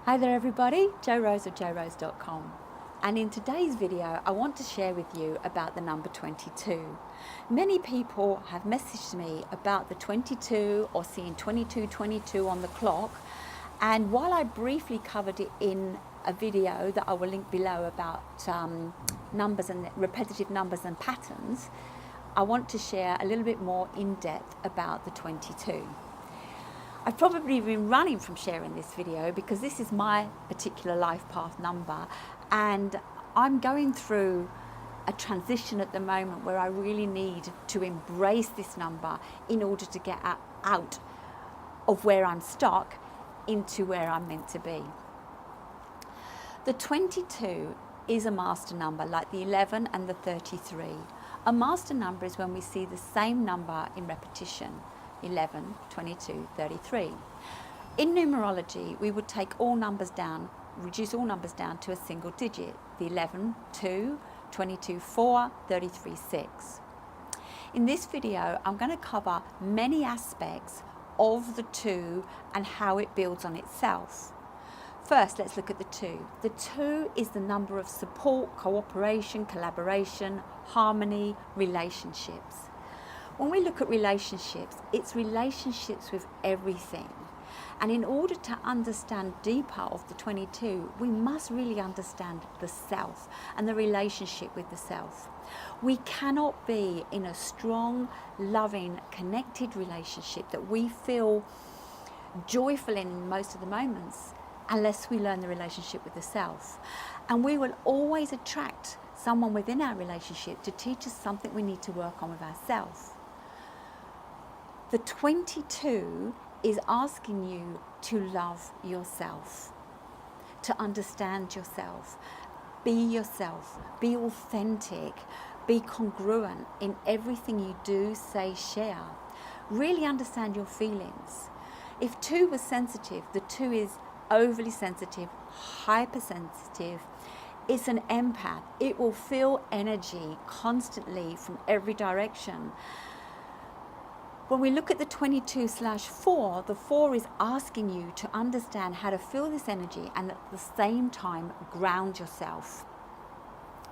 Hi there everybody, Jo Rose of jorose.com, and in today's video I want to share with you about the number 22. Many people have messaged me about the 22 or seeing 2222 on the clock, and while I briefly covered it in a video that I will link below about numbers and repetitive numbers and patterns, I want to share a little bit more in depth about the 22. I've probably been running from sharing this video because this is my particular life path number, and I'm going through a transition at the moment where I really need to embrace this number in order to get out of where I'm stuck into where I'm meant to be. The 22 is a master number like the 11 and the 33. A master number is when we see the same number in repetition. 11, 22, 33. In numerology, we would take all numbers down, reduce all numbers down to a single digit. The 11, 2, 22, 4, 33, 6. In this video, I'm going to cover many aspects of the 2 and how it builds on itself. First, let's look at the 2. The 2 is the number of support, cooperation, collaboration, harmony, relationships. When we look at relationships, it's relationships with everything. And in order to understand deeper of the 22, we must really understand the self and the relationship with the self. We cannot be in a strong, loving, connected relationship that we feel joyful in most of the moments unless we learn the relationship with the self. And we will always attract someone within our relationship to teach us something we need to work on with ourselves. The 22 is asking you to love yourself, to understand yourself, be authentic, be congruent in everything you do, say, share. Really understand your feelings. If 2 was sensitive, the 2 is overly sensitive, hypersensitive. It's an empath. It will feel energy constantly from every direction. When we look at the 22/4, the 4 is asking you to understand how to feel this energy and at the same time ground yourself.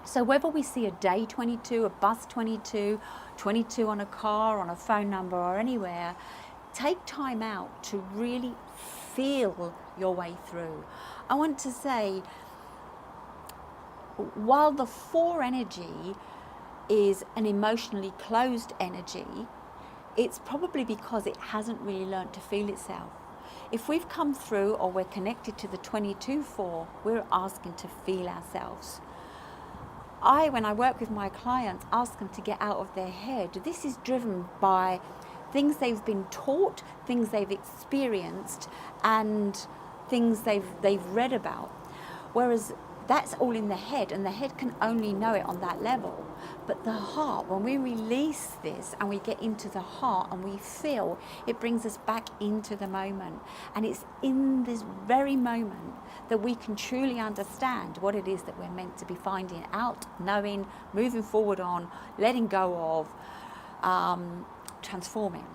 So whether we see a day 22, a bus 22, 22 on a car, on a phone number or anywhere, take time out to really feel your way through. I want to say, while the 4 energy is an emotionally closed energy, it's probably because it hasn't really learned to feel itself. If we've come through or we're connected to the 22/4, we're asking to feel ourselves. When I work with my clients, ask them to get out of their head. This is driven by things they've been taught, things they've experienced, and things they've read about. Whereas that's all in the head, and the head can only know it on that level. But the heart, when we release this and we get into the heart and we feel, it brings us back into the moment. And it's in this very moment that we can truly understand what it is that we're meant to be finding out, knowing, moving forward on, letting go of, transforming.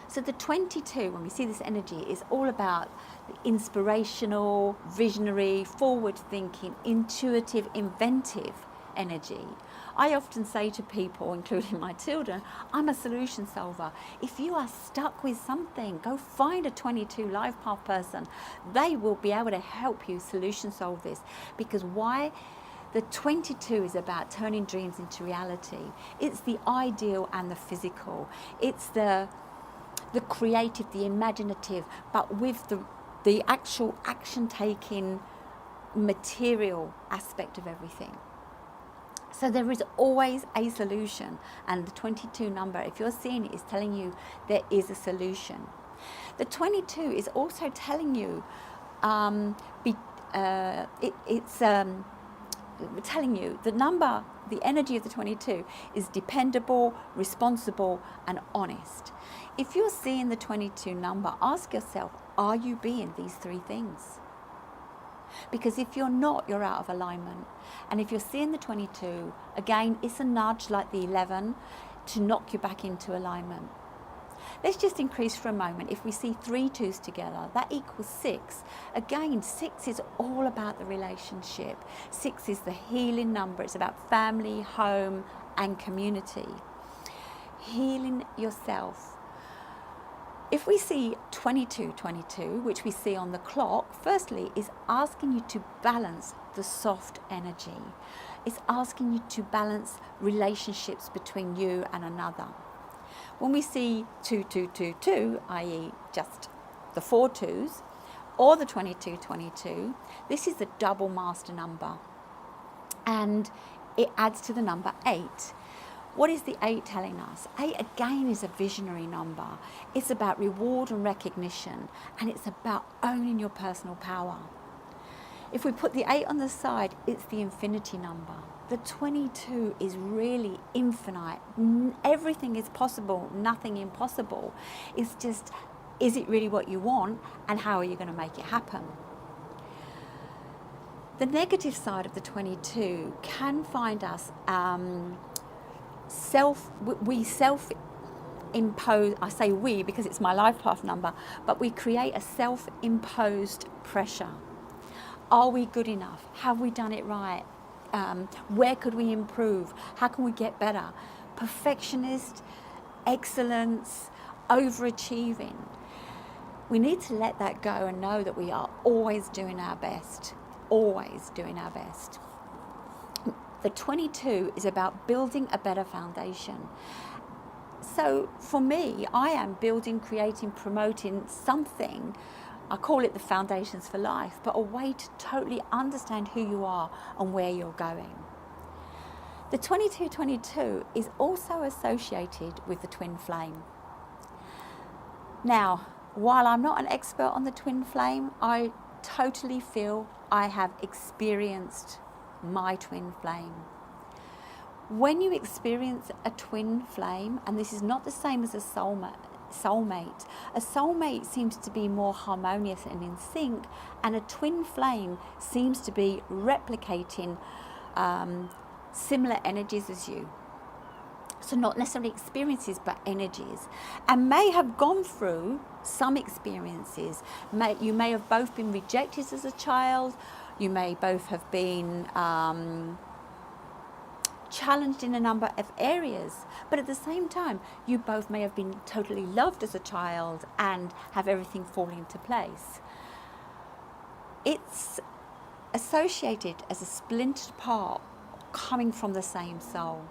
So the 22, when we see this energy, is all about the inspirational, visionary, forward-thinking, intuitive, inventive energy. I often say to people, including my children, I'm a solution solver. If you are stuck with something, go find a 22 life path person. They will be able to help you solution solve this. Because why? The 22 is about turning dreams into reality. It's the ideal and the physical. It's the creative, the imaginative, but with the actual action-taking material aspect of everything. So there is always a solution, and the 22 number, if you're seeing it, is telling you there is a solution. The 22 is also telling you, telling you the number, the energy of the 22 is dependable, responsible, and honest. If you're seeing the 22 number, ask yourself, are you being these 3 things? Because if you're not, you're out of alignment. And if you're seeing the 22, again, it's a nudge like the 11 to knock you back into alignment. Let's just increase for a moment. If we see 3 2s together, that equals 6. Again, 6 is all about the relationship. 6 is the healing number. It's about family, home, and community. Healing yourself. If we see 22, which we see on the clock, firstly, is asking you to balance the soft energy. It's asking you to balance relationships between you and another. When we see 2222, i.e. just the 4 2s, or the 2222, this is the double master number. And it adds to the number 8. What is the 8 telling us? 8 again is a visionary number. It's about reward and recognition, and it's about owning your personal power. If we put the 8 on the side, it's the infinity number. The 22 is really infinite. Everything is possible, nothing impossible. It's just, is it really what you want, and how are you going to make it happen? The negative side of the 22 can find us self-impose, I say we because it's my life path number, but we create a self-imposed pressure. Are we good enough? Have we done it right? Where could we improve? How can we get better? Perfectionist, excellence, overachieving. We need to let that go and know that we are always doing our best. Always doing our best. The 22 is about building a better foundation. So for me, I am building, creating, promoting something. I call it the Foundations for Life, but a way to totally understand who you are and where you're going. The 2222 is also associated with the twin flame. Now, while I'm not an expert on the twin flame, I totally feel I have experienced my twin flame. When you experience a twin flame, and this is not the same as a soulmate, a soulmate seems to be more harmonious and in sync, and a twin flame seems to be replicating similar energies as you. So not necessarily experiences, but energies, and may have gone through some experiences. You may have both been rejected as a child. You may both have been challenged in a number of areas, but at the same time, you both may have been totally loved as a child and have everything fall into place. It's associated as a splintered part coming from the same soul.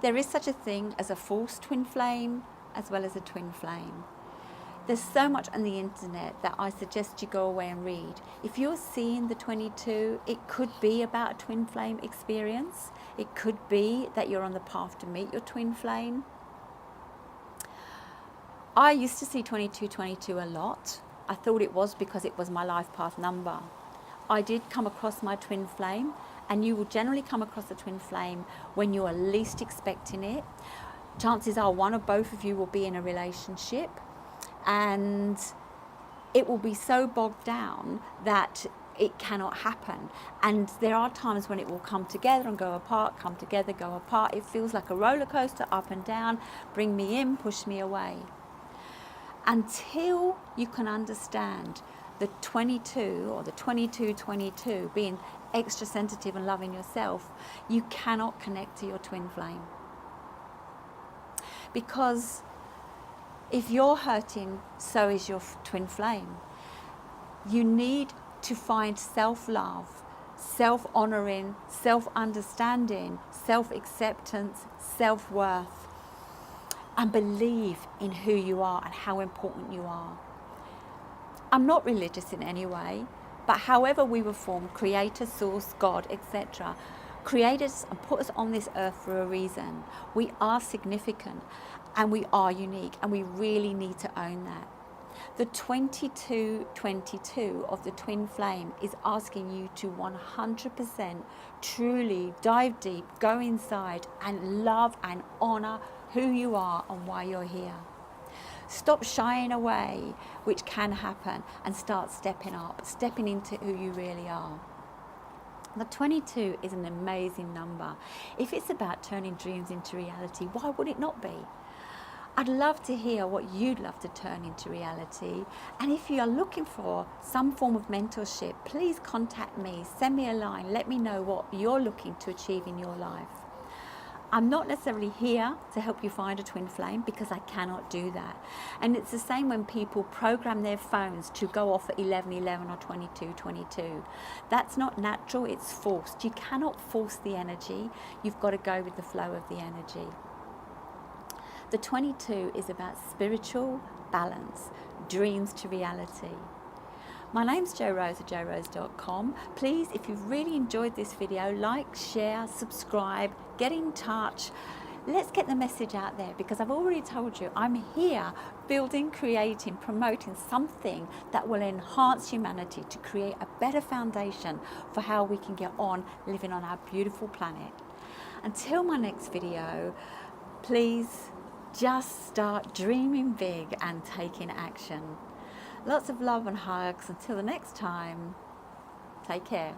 There is such a thing as a false twin flame as well as a twin flame. There's so much on the internet that I suggest you go away and read. If you're seeing the 22, it could be about a twin flame experience. It could be that you're on the path to meet your twin flame. I used to see 2222 a lot. I thought it was because it was my life path number. I did come across my twin flame, and you will generally come across the twin flame when you are least expecting it. Chances are one or both of you will be in a relationship, and it will be so bogged down that it cannot happen. And there are times when it will come together and go apart, come together, go apart. It feels like a roller coaster, up and down, bring me in, push me away. Until you can understand the 22 or the 2222 being extra sensitive and loving yourself, you cannot connect to your twin flame. Because if you're hurting, so is your twin flame. You need to find self-love, self-honoring, self-understanding, self-acceptance, self-worth, and believe in who you are and how important you are. I'm not religious in any way, but however we were formed, Creator, Source, God, etc., created us and put us on this earth for a reason. We are significant and we are unique, and we really need to own that. The 2222 of the twin flame is asking you to 100% truly dive deep, go inside and love and honor who you are and why you're here. Stop shying away, which can happen, and start stepping up, stepping into who you really are. The 22 is an amazing number. If it's about turning dreams into reality, why would it not be? I'd love to hear what you'd love to turn into reality. And if you are looking for some form of mentorship, please contact me, send me a line, let me know what you're looking to achieve in your life. I'm not necessarily here to help you find a twin flame because I cannot do that. And it's the same when people program their phones to go off at 11:11 or 22:22. That's not natural, it's forced. You cannot force the energy. You've got to go with the flow of the energy. The 22 is about spiritual balance, dreams to reality. My name's Jo Rose at jorose.com. Please, if you've really enjoyed this video, like, share, subscribe, get in touch. Let's get the message out there, because I've already told you I'm here building, creating, promoting something that will enhance humanity to create a better foundation for how we can get on living on our beautiful planet. Until my next video, please just start dreaming big and taking action. Lots of love and hugs. Until the next time, take care.